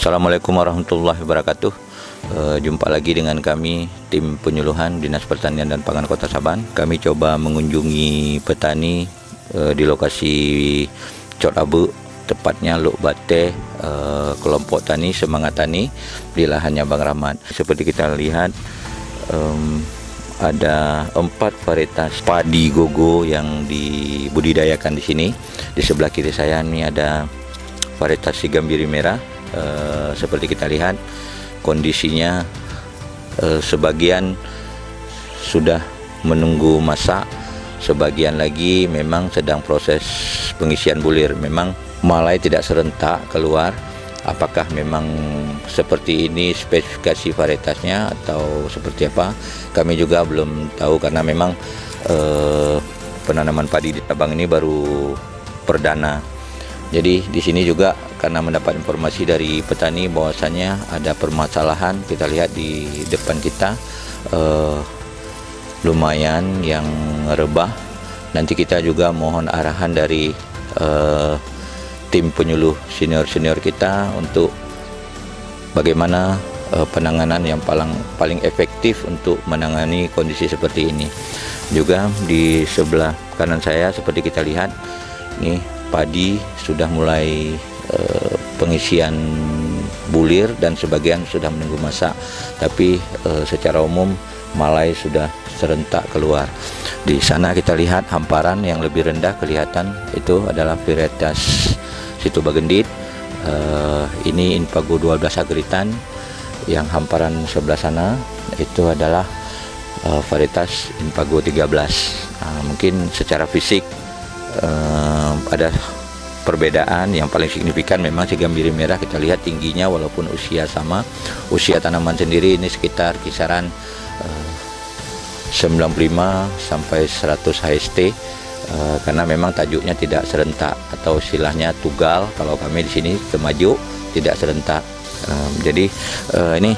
Assalamualaikum warahmatullahi wabarakatuh. Jumpa lagi dengan kami tim penyuluhan Dinas Pertanian dan Pangan Kota Saban. Kami coba mengunjungi petani di lokasi Cot Abu, tepatnya Luk Bate, kelompok tani Semangat Tani di lahannya Bang Rahmat. Seperti kita lihat, ada 4 varietas padi gogo yang dibudidayakan di sini. Di sebelah kiri saya ini ada varietas Sigambiri merah. Seperti kita lihat, kondisinya sebagian sudah menunggu masak, sebagian lagi memang sedang proses pengisian bulir. Memang malai tidak serentak keluar. Apakah memang seperti ini spesifikasi varietasnya atau seperti apa, kami juga belum tahu, karena memang penanaman padi di Sabang ini baru perdana. Jadi di sini juga karena mendapat informasi dari petani bahwasanya ada permasalahan. Kita lihat di depan kita lumayan yang rebah. Nanti kita juga mohon arahan dari tim penyuluh senior kita untuk bagaimana penanganan yang paling efektif untuk menangani kondisi seperti ini. Juga di sebelah kanan saya seperti kita lihat nih, padi sudah mulai pengisian bulir dan sebagian sudah menunggu masak, tapi secara umum malai sudah serentak keluar. Di sana kita lihat hamparan yang lebih rendah kelihatan itu adalah varietas Situ Bagendit. Ini Impago 12 Agritan. Yang hamparan sebelah sana itu adalah varietas Impago 13. Mungkin secara fisik ada perbedaan. Yang paling signifikan memang Sigambiri merah, kita lihat tingginya walaupun usia sama. Usia tanaman sendiri ini sekitar kisaran 95 sampai 100 HST, karena memang tajuknya tidak serentak, atau istilahnya tugal kalau kami di sini temajuk, tidak serentak. Jadi ini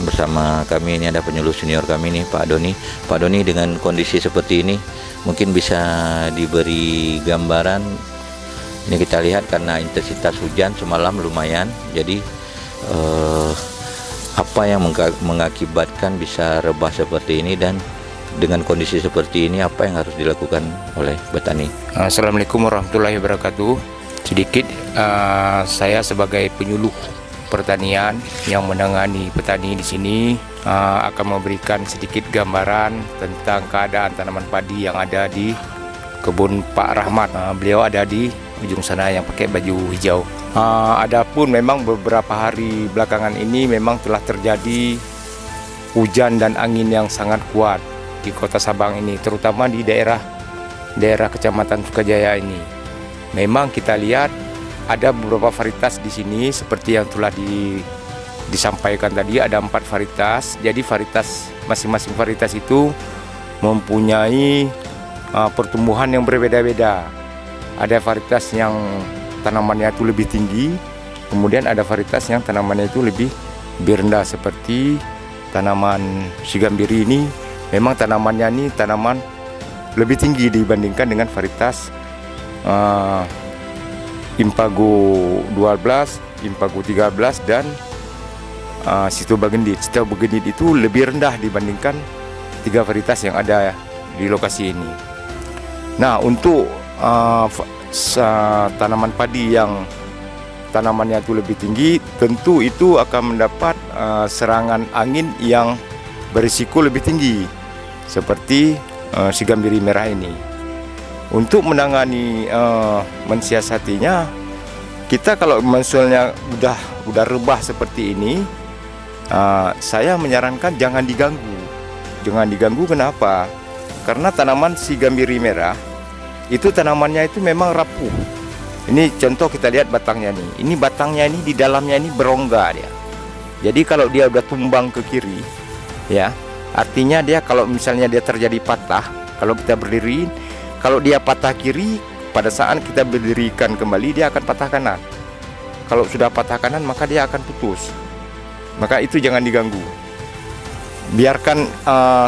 bersama kami ini ada penyuluh senior kami nih, Pak Doni. Pak Doni, dengan kondisi seperti ini mungkin bisa diberi gambaran. Ini kita lihat karena intensitas hujan semalam lumayan, jadi apa yang mengakibatkan bisa rebah seperti ini, dan dengan kondisi seperti ini apa yang harus dilakukan oleh petani? Assalamualaikum warahmatullahi wabarakatuh. Sedikit saya sebagai penyuluh pertanian yang menangani petani di sini akan memberikan sedikit gambaran tentang keadaan tanaman padi yang ada di kebun Pak Rahmat. Beliau ada di ujung sana yang pakai baju hijau. Adapun memang beberapa hari belakangan ini memang telah terjadi hujan dan angin yang sangat kuat di Kota Sabang ini, terutama di daerah Kecamatan Sukajaya ini. Memang kita lihat ada beberapa varietas di sini seperti yang telah disampaikan tadi, ada 4 varietas. Jadi masing-masing varietas itu mempunyai pertumbuhan yang berbeda-beda. Ada varietas yang tanamannya itu lebih tinggi, kemudian ada varietas yang tanamannya itu lebih rendah, seperti tanaman Sigambiri ini. Memang tanamannya ini tanaman lebih tinggi dibandingkan dengan varietas Impago 12, Impago 13 dan Situ Bagendit. Situ Bagendit itu lebih rendah dibandingkan 3 varietas yang ada di lokasi ini. Nah, untuk tanaman padi yang tanamannya itu lebih tinggi, tentu itu akan mendapat serangan angin yang berisiko lebih tinggi, seperti Sigambiri merah ini. Untuk menangani mensiasatinya, kita kalau misalnya udah rebah seperti ini, saya menyarankan jangan diganggu. Jangan diganggu, kenapa? Karena tanaman Sigambiri merah itu tanamannya itu memang rapuh. Ini contoh, kita lihat batangnya nih. Ini batangnya ini di dalamnya ini berongga dia. Jadi kalau dia udah tumbang ke kiri, ya, artinya dia kalau misalnya dia terjadi patah, kalau kita berdiri, kalau dia patah kiri, pada saat kita berdirikan kembali dia akan patah kanan. Kalau sudah patah kanan maka dia akan putus. Maka itu jangan diganggu. Biarkan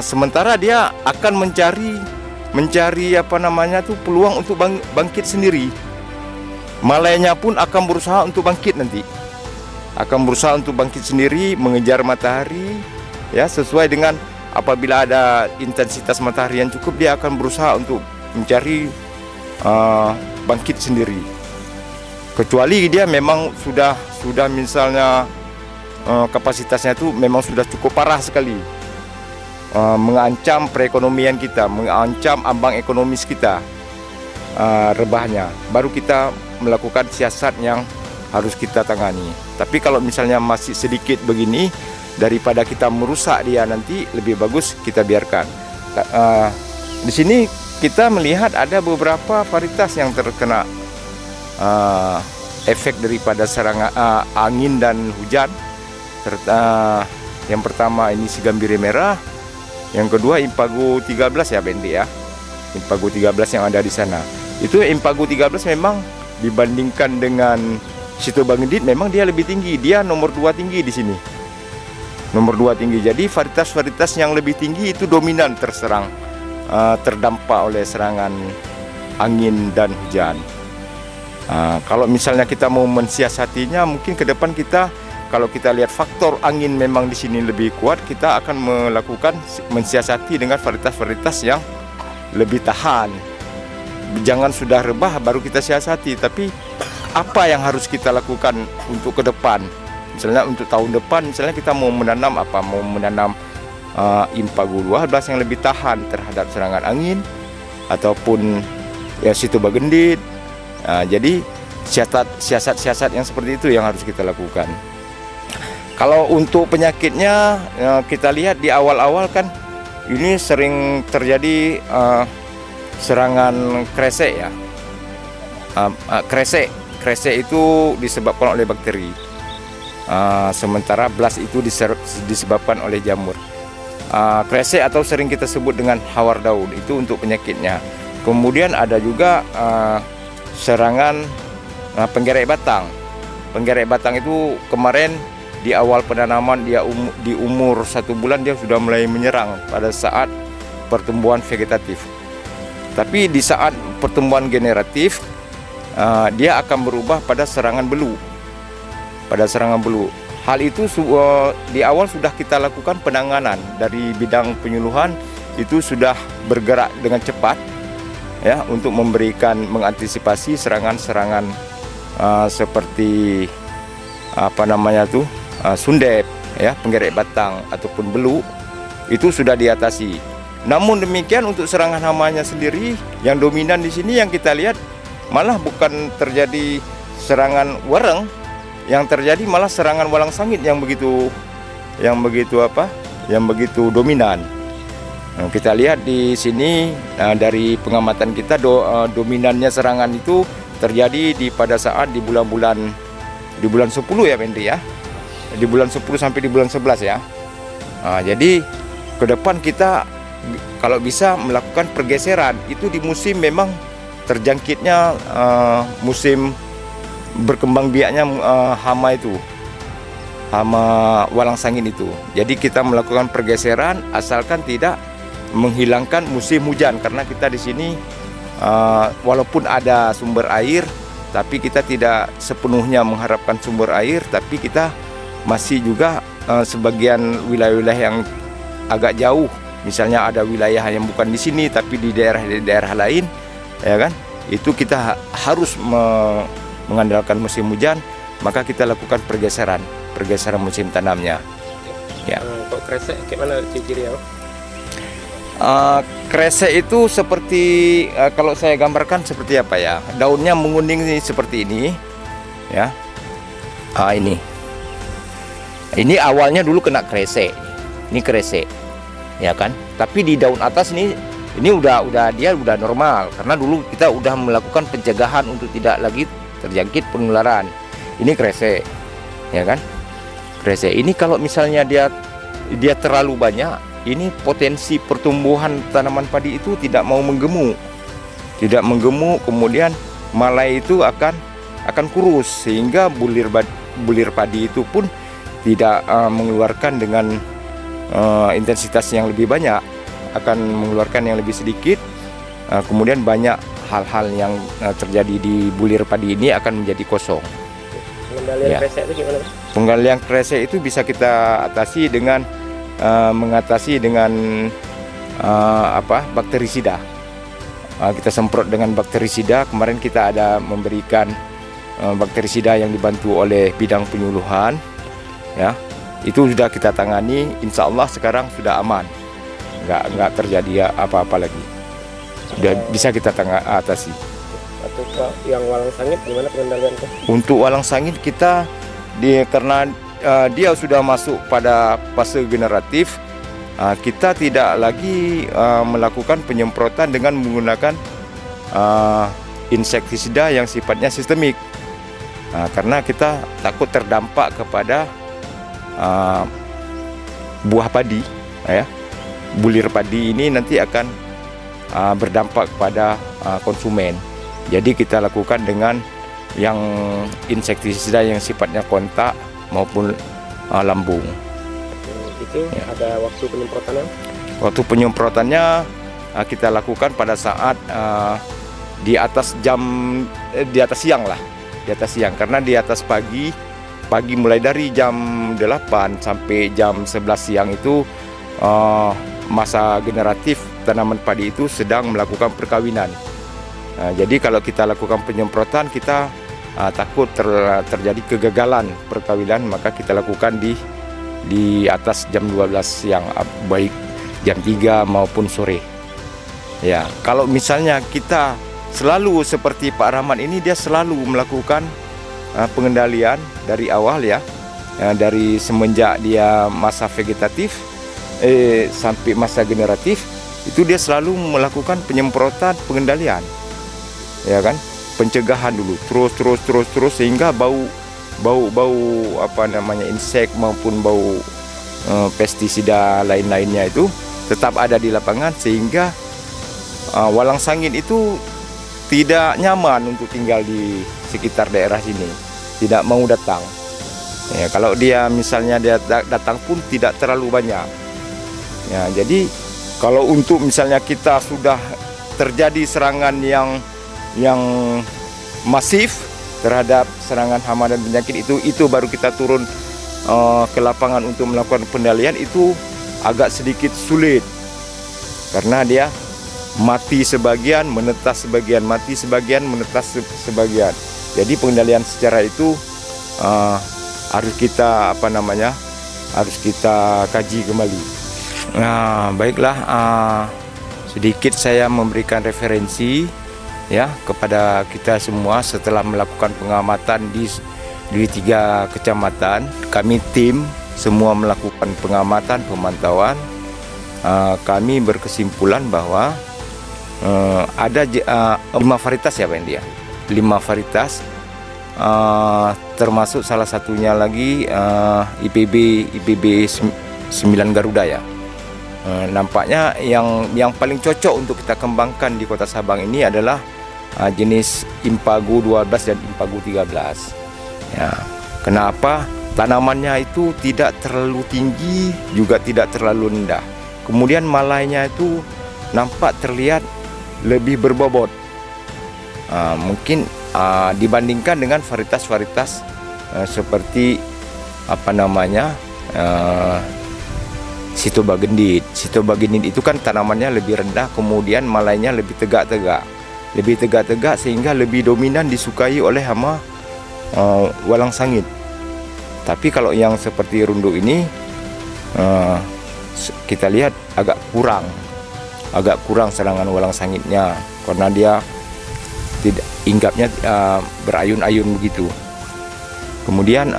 sementara dia akan mencari apa namanya tuh peluang untuk bangkit sendiri. Malainya pun akan berusaha untuk bangkit nanti. akan berusaha untuk bangkit sendiri, mengejar matahari, ya, sesuai dengan apabila ada intensitas matahari yang cukup, dia akan berusaha untuk mencari bangkit sendiri. Kecuali dia memang sudah misalnya kapasitasnya itu memang sudah cukup parah sekali, mengancam perekonomian kita, mengancam ambang ekonomis kita, rebahnya, baru kita melakukan siasat yang harus kita tangani. Tapi kalau misalnya masih sedikit begini, daripada kita merusak dia nanti, lebih bagus kita biarkan. Di sini kita melihat ada beberapa varietas yang terkena efek daripada serangan angin dan hujan. Yang pertama ini Sigambire merah, yang kedua Impago 13 ya Bendi ya, Impago 13 yang ada di sana. Itu Impago 13 memang dibandingkan dengan Sitobagendit memang dia lebih tinggi, dia nomor 2 tinggi di sini. Nomor 2 tinggi. Jadi varietas-varietas yang lebih tinggi itu dominan terserang, terdampak oleh serangan angin dan hujan. Kalau misalnya kita mau mensiasatinya, mungkin ke depan kita, kalau kita lihat faktor angin memang di sini lebih kuat, kita akan melakukan mensiasati dengan varietas-varietas yang lebih tahan. Jangan sudah rebah baru kita siasati, tapi apa yang harus kita lakukan untuk ke depan? Misalnya untuk tahun depan, misalnya kita mau menanam apa? Mau menanam Impago 12 yang lebih tahan terhadap serangan angin, ataupun ya Sitobagendit. Jadi siasat-siasat yang seperti itu yang harus kita lakukan. Kalau untuk penyakitnya, kita lihat di awal-awal kan ini sering terjadi serangan kresek ya. Kresek itu disebabkan oleh bakteri. Sementara blast itu disebabkan oleh jamur. Kresek atau sering kita sebut dengan hawar daun, itu untuk penyakitnya. Kemudian ada juga serangan penggerek batang. Penggerek batang itu kemarin di awal penanaman, dia di umur 1 bulan dia sudah mulai menyerang pada saat pertumbuhan vegetatif. Tapi di saat pertumbuhan generatif, dia akan berubah pada serangan belu. Hal itu di awal sudah kita lakukan penanganan dari bidang penyuluhan, itu sudah bergerak dengan cepat ya untuk mengantisipasi serangan-serangan seperti apa namanya tuh sundep ya, penggerek batang ataupun belu, itu sudah diatasi. Namun demikian untuk serangan hamanya sendiri yang dominan di sini yang kita lihat malah bukan terjadi serangan wereng, yang terjadi malah serangan walang sangit yang begitu dominan. Nah, kita lihat di sini dari pengamatan kita dominannya serangan itu terjadi pada saat di bulan 10 ya Bendy ya. Di bulan 10 sampai di bulan 11 ya. Jadi ke depan kita kalau bisa melakukan pergeseran itu di musim memang terjangkitnya musim berkembang biaknya hama itu, hama walang sangit itu. Jadi kita melakukan pergeseran asalkan tidak menghilangkan musim hujan, karena kita di sini walaupun ada sumber air, tapi kita tidak sepenuhnya mengharapkan sumber air, tapi kita masih juga sebagian wilayah-wilayah yang agak jauh, misalnya ada wilayah yang bukan di sini tapi di daerah lain, ya kan? Itu kita harus mengandalkan musim hujan, maka kita lakukan pergeseran musim tanamnya. Ya. Kok kresek gimana ciri-cirinya? Kresek itu seperti kalau saya gambarkan seperti apa ya? Daunnya menguning seperti ini, ya. Ini awalnya dulu kena kresek. Ini kresek, ya kan? Tapi di daun atas ini dia udah normal, karena dulu kita udah melakukan pencegahan untuk tidak lagi terjangkit penularan. Ini kresek, ya kan? Kresek ini kalau misalnya dia terlalu banyak, ini potensi pertumbuhan tanaman padi itu tidak mau menggemuk, kemudian malai itu akan kurus, sehingga bulir padi itu pun tidak mengeluarkan dengan intensitas yang lebih banyak, akan mengeluarkan yang lebih sedikit. Kemudian banyak hal-hal yang terjadi di bulir padi ini akan menjadi kosong. Pengendalian kresek itu gimana, Mas? Pengendalian kresek itu bisa kita atasi dengan mengatasi dengan bakterisida. Kita semprot dengan bakterisida. Kemarin kita ada memberikan bakterisida yang dibantu oleh bidang penyuluhan, ya. Itu sudah kita tangani. Insya Allah sekarang sudah aman, nggak terjadi apa-apa lagi. Sudah bisa kita atasi. Atau yang walang sangit gimana pengendaliannya? Untuk walang sangit kita karena dia sudah masuk pada fase generatif, kita tidak lagi melakukan penyemprotan dengan menggunakan insektisida yang sifatnya sistemik, karena kita takut terdampak kepada buah padi, ya. Bulir padi ini nanti akan berdampak kepada konsumen. Jadi kita lakukan dengan yang insektisida yang sifatnya kontak maupun lambung. Itu ya. Ada waktu penyemprotannya? Waktu penyemprotannya kita lakukan pada saat di atas siang lah, di atas siang, karena di atas pagi mulai dari jam 8 sampai jam 11 siang itu masa generatif tanaman padi itu sedang melakukan perkawinan. Jadi kalau kita lakukan penyemprotan, kita takut terjadi kegagalan perkawinan, maka kita lakukan di atas jam 12 siang, baik jam 3 maupun sore. Ya, kalau misalnya kita selalu seperti Pak Rahman ini, dia selalu melakukan pengendalian dari awal, ya, dari semenjak dia masa vegetatif sampai masa generatif, itu dia selalu melakukan penyemprotan pengendalian, ya kan, pencegahan dulu terus sehingga bau insek maupun bau pestisida lain-lainnya itu tetap ada di lapangan, sehingga walang sangit itu tidak nyaman untuk tinggal di sekitar daerah sini, tidak mau datang. Ya, kalau dia misalnya dia datang pun tidak terlalu banyak. Ya, jadi kalau untuk misalnya kita sudah terjadi serangan yang masif terhadap serangan hama dan penyakit, itu baru kita turun ke lapangan untuk melakukan pengendalian. Itu agak sedikit sulit karena dia mati sebagian, menetas sebagian, mati sebagian, menetas sebagian. Jadi pengendalian secara itu harus kita harus kita kaji kembali. Nah, baiklah, sedikit saya memberikan referensi, ya, kepada kita semua setelah melakukan pengamatan di 3 kecamatan. Kami tim semua melakukan pengamatan, pemantauan. Kami berkesimpulan bahwa ada 5 varietas, ya Pak India, 5 varietas, termasuk salah satunya lagi IPB 9 Garuda, ya. Nampaknya yang paling cocok untuk kita kembangkan di Kota Sabang ini adalah jenis Impago 12 dan Impago 13. Ya, kenapa? Tanamannya itu tidak terlalu tinggi, juga tidak terlalu rendah. Kemudian malainya itu nampak terlihat lebih berbobot. Mungkin dibandingkan dengan varietas-varietas seperti Sitobagendit. Sitobagendit itu kan tanamannya lebih rendah, kemudian malainya lebih tegak-tegak, sehingga lebih dominan disukai oleh hama walang sangit. Tapi kalau yang seperti runduk ini, kita lihat agak kurang serangan walang sangitnya, karena dia tidak hinggapnya berayun-ayun begitu. Kemudian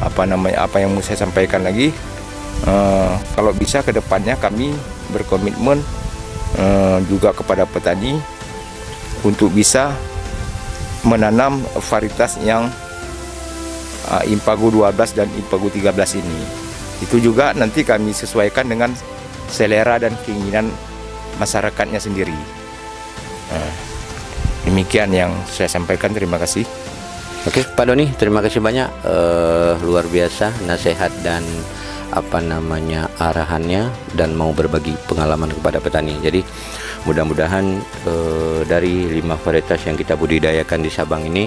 apa yang mau saya sampaikan lagi, kalau bisa ke depannya kami berkomitmen juga kepada petani untuk bisa menanam varietas yang Impago 12 dan Impago 13 ini. Itu juga nanti kami sesuaikan dengan selera dan keinginan masyarakatnya sendiri. Demikian yang saya sampaikan, terima kasih. Oke, Pak Doni, terima kasih banyak, luar biasa nasihat dan arahannya, dan mau berbagi pengalaman kepada petani. Jadi mudah-mudahan dari 5 varietas yang kita budidayakan di Sabang ini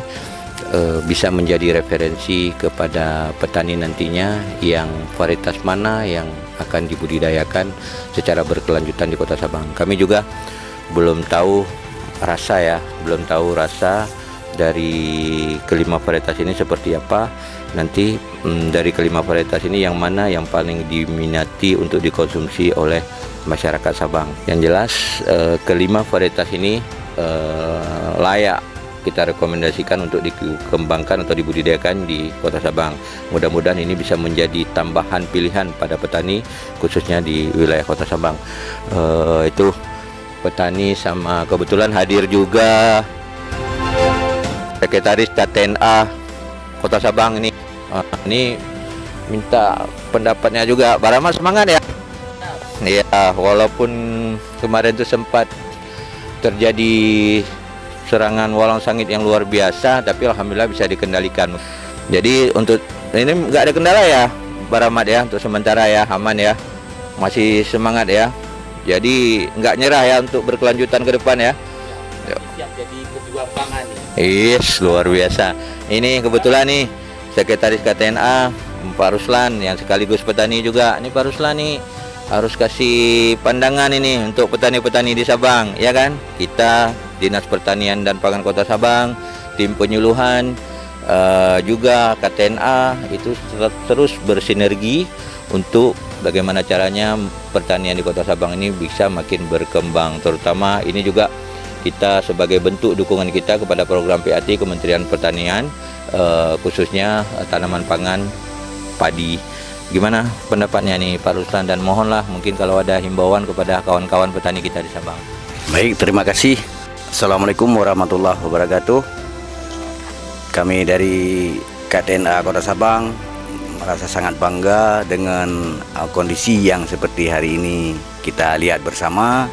bisa menjadi referensi kepada petani nantinya yang varietas mana yang akan dibudidayakan secara berkelanjutan di Kota Sabang. Kami juga belum tahu rasa dari kelima varietas ini seperti apa. Nanti dari kelima varietas ini yang mana yang paling diminati untuk dikonsumsi oleh masyarakat Sabang. Yang jelas kelima varietas ini layak kita rekomendasikan untuk dikembangkan atau dibudidayakan di Kota Sabang. Mudah-mudahan ini bisa menjadi tambahan pilihan pada petani khususnya di wilayah Kota Sabang. Itu petani, sama kebetulan hadir juga Sekretaris KTNA Kota Sabang ini. Ini minta pendapatnya juga. Pak Rahmat, semangat ya. Ya, walaupun kemarin itu sempat terjadi serangan walang sangit yang luar biasa, tapi alhamdulillah bisa dikendalikan. Jadi untuk ini nggak ada kendala ya, Pak Rahmat ya, untuk sementara ya, aman ya, masih semangat ya. Jadi nggak nyerah ya untuk berkelanjutan ke depan ya. Siap jadi ketua pangan. Yes, luar biasa. Ini kebetulan nih Sekretaris KTNA Pak Ruslan yang sekaligus petani juga. Ini Pak Ruslan nih harus kasih pandangan ini untuk petani-petani di Sabang, ya kan? Kita Dinas Pertanian dan Pangan Kota Sabang, tim penyuluhan, juga KTNA itu terus bersinergi untuk bagaimana caranya pertanian di Kota Sabang ini bisa makin berkembang. Terutama ini juga kita sebagai bentuk dukungan kita kepada program PAT Kementerian Pertanian, khususnya tanaman pangan padi. Gimana pendapatnya nih Pak Ruslan, dan mohonlah mungkin kalau ada himbauan kepada kawan-kawan petani kita di Sabang. Baik, terima kasih. Assalamualaikum warahmatullahi wabarakatuh. Kami dari KTNA Kota Sabang merasa sangat bangga dengan kondisi yang seperti hari ini kita lihat bersama,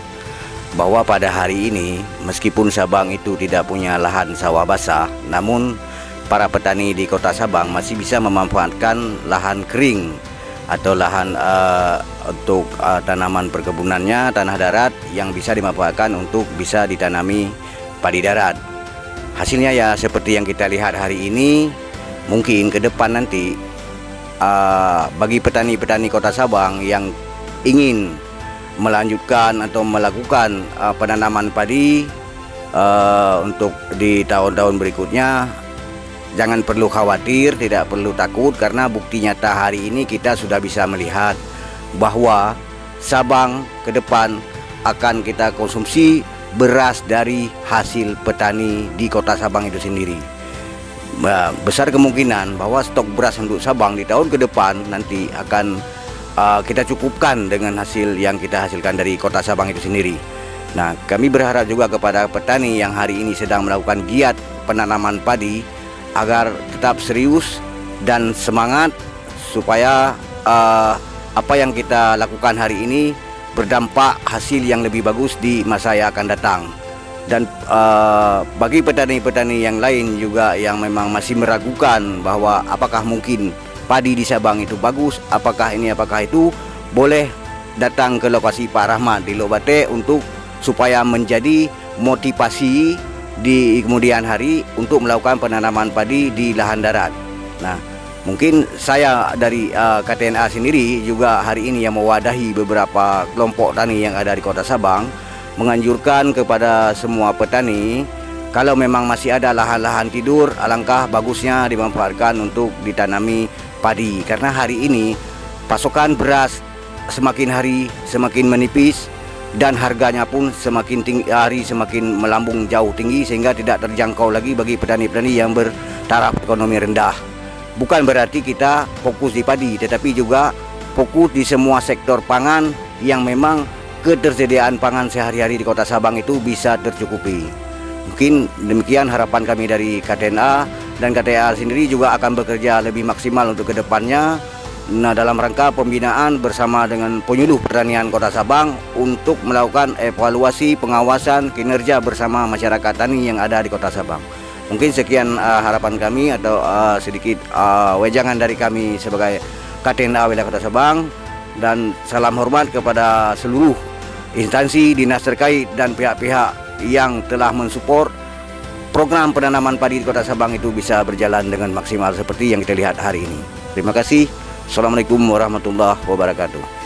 bahwa pada hari ini meskipun Sabang itu tidak punya lahan sawah basah, namun para petani di Kota Sabang masih bisa memanfaatkan lahan kering atau lahan untuk tanaman perkebunannya, tanah darat yang bisa dimanfaatkan untuk bisa ditanami padi darat. Hasilnya ya seperti yang kita lihat hari ini. Mungkin ke depan nanti bagi petani-petani Kota Sabang yang ingin melanjutkan atau melakukan penanaman padi untuk di tahun-tahun berikutnya, jangan perlu khawatir, tidak perlu takut, karena bukti nyata hari ini kita sudah bisa melihat bahwa Sabang ke depan akan kita konsumsi beras dari hasil petani di Kota Sabang itu sendiri. Besar kemungkinan bahwa stok beras untuk Sabang di tahun ke depan nanti akan kita cukupkan dengan hasil yang kita hasilkan dari Kota Sabang itu sendiri. Nah, kami berharap juga kepada petani yang hari ini sedang melakukan giat penanaman padi agar tetap serius dan semangat supaya apa yang kita lakukan hari ini berdampak hasil yang lebih bagus di masa yang akan datang. Dan bagi petani-petani yang lain juga yang memang masih meragukan bahwa apakah mungkin padi di Sabang itu bagus, apakah ini apakah itu, boleh datang ke lokasi Pak Rahmat di Lobate untuk supaya menjadi motivasi di kemudian hari untuk melakukan penanaman padi di lahan darat. Nah, mungkin saya dari KTNA sendiri juga hari ini yang mewadahi beberapa kelompok tani yang ada di Kota Sabang, menganjurkan kepada semua petani, kalau memang masih ada lahan-lahan tidur, alangkah bagusnya dimanfaatkan untuk ditanami padi. Karena hari ini pasokan beras semakin hari semakin menipis dan harganya pun semakin tinggi, hari semakin melambung jauh tinggi, sehingga tidak terjangkau lagi bagi petani-petani yang bertaraf ekonomi rendah. Bukan berarti kita fokus di padi, tetapi juga fokus di semua sektor pangan yang memang ketersediaan pangan sehari-hari di Kota Sabang itu bisa tercukupi. Mungkin demikian harapan kami dari KTNA, dan KTNA sendiri juga akan bekerja lebih maksimal untuk kedepannya. Nah, dalam rangka pembinaan bersama dengan penyuluh pertanian Kota Sabang untuk melakukan evaluasi pengawasan kinerja bersama masyarakat tani yang ada di Kota Sabang. Mungkin sekian harapan kami atau sedikit wejangan dari kami sebagai KTNA wilayah Kota Sabang, dan salam hormat kepada seluruh instansi dinas terkait dan pihak-pihak yang telah mensupport program penanaman padi di Kota Sabang itu bisa berjalan dengan maksimal seperti yang kita lihat hari ini. Terima kasih. Assalamualaikum warahmatullahi wabarakatuh.